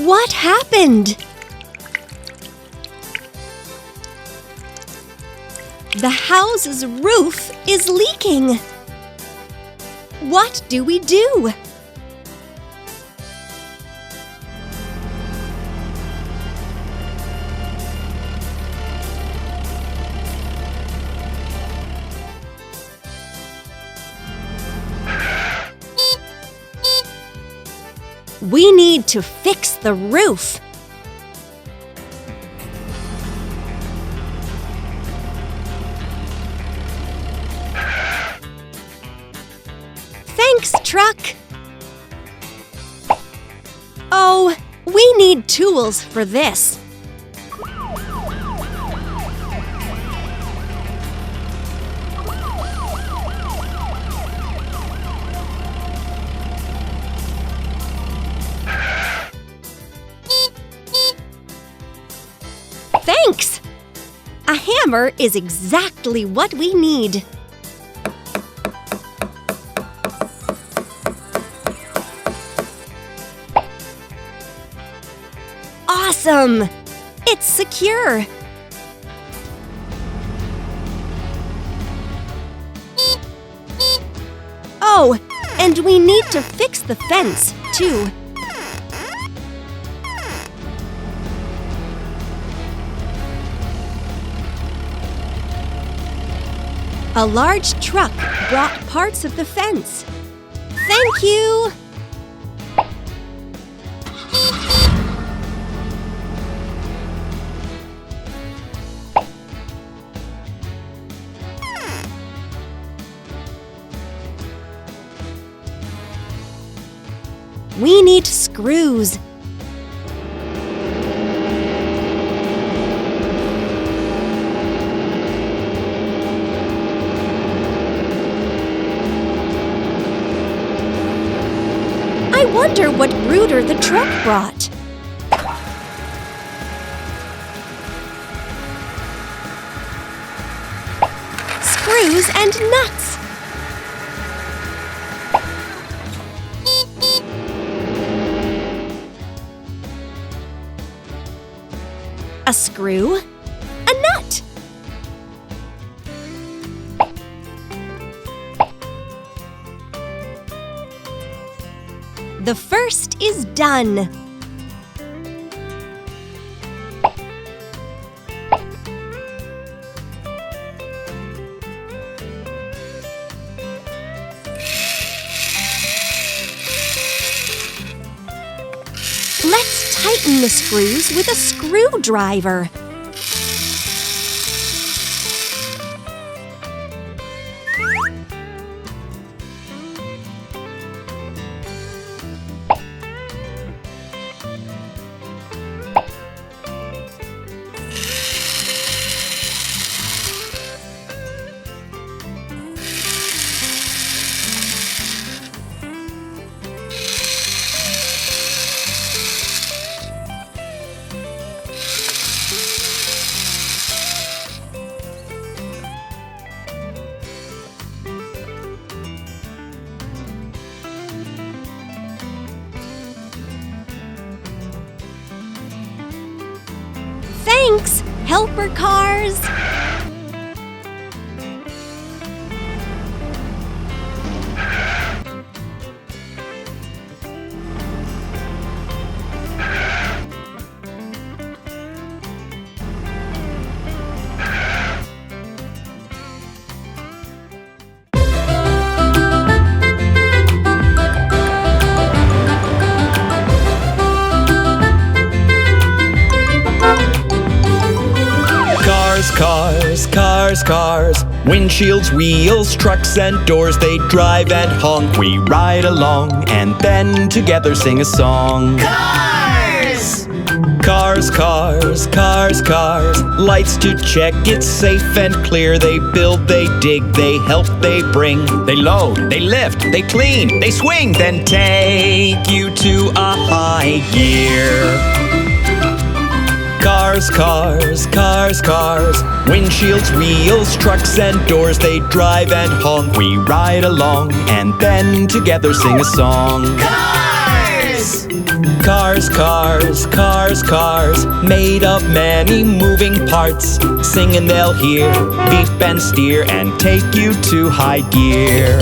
What happened? The house's roof is leaking. What do we do? We need to fix the roof. Thanks, truck. Oh, we need tools for this. Thanks! A hammer is exactly what we need. Awesome! It's secure. Oh, and we need to fix the fence, too. A large truck brought parts of the fence. Thank you! We need screws. I wonder what Bruder the truck brought. Screws and nuts. A screw, a nut. The first is done. Let's tighten the screws with a screwdriver. Thanks, helper cars! Cars, cars, cars, windshields, wheels, trucks and doors, they drive and honk. We ride along and then together sing a song. Cars! Cars, cars, cars, cars, lights to check it's safe and clear. They build, they dig, they help, they bring. They load, they lift, they clean, they swing, then take you to a high gear. Cars, cars, cars, cars, windshields, wheels, trucks and doors, they drive and honk. We ride along and then together sing a song. Cars! parts. Cars, cars, cars, cars, made of many moving parts. Sing and they'll hear, beep and steer, and take you to high gear.